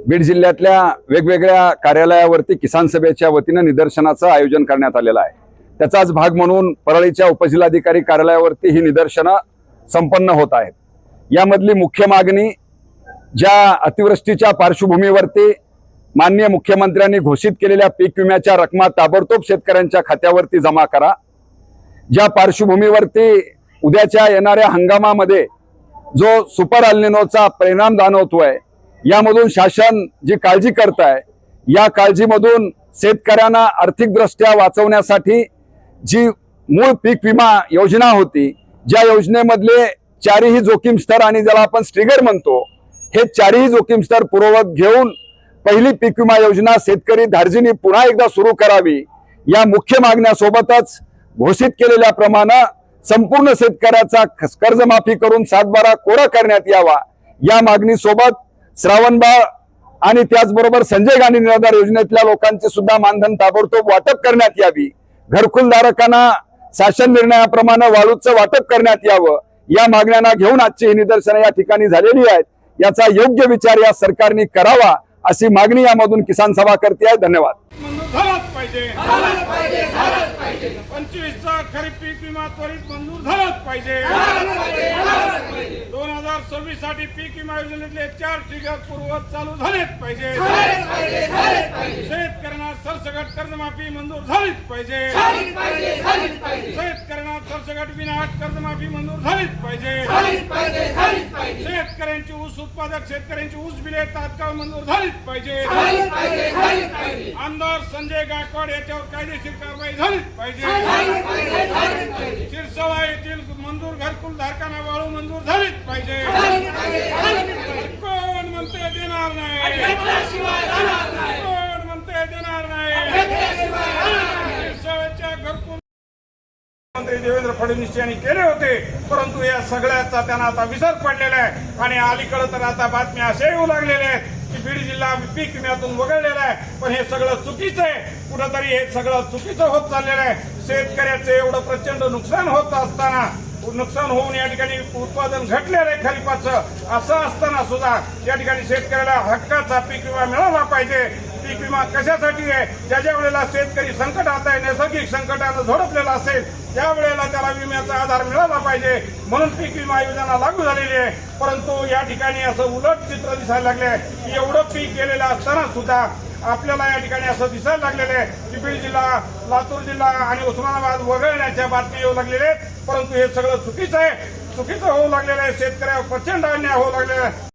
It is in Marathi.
बीड जिल्ह्यातल्या वेगवेगळ्या कार्यालयावरती किसान सभेच्या वतीनं निदर्शनाचं आयोजन करण्यात आलेलं आहे। त्याचाच भाग म्हणून परळीच्या उपजिल्हाधिकारी कार्यालयावरती ही निदर्शनं संपन्न होत आहेत। यामधली मुख्य मागणी ज्या अतिवृष्टीच्या पार्श्वभूमीवरती माननीय मुख्यमंत्र्यांनी घोषित केलेल्या पीक विम्याच्या रकमा ताबडतोब शेतकऱ्यांच्या खात्यावरती जमा करा। ज्या पार्श्वभूमीवरती उद्याच्या येणाऱ्या हंगामामध्ये जो सुपर अल्निनोचा परिणाम जाणवतोय, यामधून शासन जी काळजी करत आहे, या काळजीमधून शेतकऱ्यांना आर्थिकदृष्ट्या वाचवण्यासाठी जी मूळ पीक विमा योजना होती, ज्या योजनेमधले चारही जोखीम स्तर आणि ज्याला आपण स्ट्रिगर म्हणतो, हे चारही जोखीम स्तर पूर्ववत घेऊन पहिली पीक विमा योजना शेतकरी धार्जिनी पुन्हा एकदा सुरू करावी, या मुख्य मागण्यासोबतच घोषित केलेल्याप्रमाणे संपूर्ण शेतकऱ्याचा कर्जमाफी करून 7/12 कोरा करण्यात यावा, या मागणीसोबत श्रावणबाळ आणि त्याचबरोबर संजय गांधी निराधार योजनेतल्या लोकांचे सुद्धा मानधन ताबडतोब वाटप करण्यात यावी, घरकुलधारकांना शासन निर्णयाप्रमाणे वाळूचं वाटप करण्यात यावं, या मागण्यांना घेऊन आजची ही निदर्शनं या ठिकाणी झालेली आहेत। याचा योग्य विचार या सरकारने करावा अशी मागणी यामधून किसान सभा करते आहे। धन्यवाद। 25चा खरीप पीक विमा त्वरित मंजूर झालाच पाहिजे। 2026 साठी पीक विमा योजनेतले 4 ट्रिगर पूर्ववत चालू झालेच पाहिजे। शेतकऱ्यांना सरसकट कर्जमाफी मंजूर झालीच पाहिजे। शेतकऱ्यांना सरसकट विनाअट कर्जमाफी मंजूर झालीच पाहिजे। शेतकऱ्यांची ऊस उत्पादक शेतकऱ्यांची ऊस बिले तात्काळ मंजूर झालीच पाहिजे। आमदार संजय गायकवाड याच्यावर कायदेशीर कारवाई झालीच पाहिजे। शिरसोळा येथील मंजूर घरकुल धारकांना वाळू मंजूर झालीच पाहिजे। कोण म्हणते देणार नाही, कोण म्हणते देणार नाही। शिरसोळ्याच्या घरकुल मंत्री देवेंद्र फडणवीस यांनी केले होते, परंतु या सगळ्याचा त्यांना आता विसर पडलेला आहे। आणि अलीकडे तर आता बातम्या असे येऊ लागलेले आहेत की बीड जिल्हा पीक विम्यातून वगळलेला आहे, पण हे सगळं चुकीचं आहे। कुठंतरी हे सगळं चुकीचं होत चाललेलं आहे। शेतकऱ्याचं एवढं प्रचंड नुकसान होत असताना, नुकसान होऊन या ठिकाणी उत्पादन घटलेलं आहे खरीपाचं, असं असताना सुद्धा या ठिकाणी शेतकऱ्याला हक्काचा पीक विमा मिळाला पाहिजे। पीक विमा कशासाठी आहे? ज्या वेळेला शेतकरी संकटात आहे, नैसर्गिक संकटानं झोडपलेला असेल, त्यावेळेला त्याला विम्याचा आधार मिळाला पाहिजे, म्हणून पीक विमा योजना लागू झालेली आहे। परंतु या ठिकाणी असं उलट चित्र दिसायला लागले की एवढं पीक गेलेलं असताना सुद्धा आपल्याला या ठिकाणी असं दिसायला लागलेलं आहे की बीड जिल्हा, लातूर जिल्हा आणि उस्मानाबाद वगळण्याच्या बातम्या येऊ लागलेल्या आहेत। परंतु हे सगळं चुकीचं आहे, चुकीचं होऊ लागलेलं आहे। शेतकऱ्यावर प्रचंड अन्याय होऊ लागलेला आहे।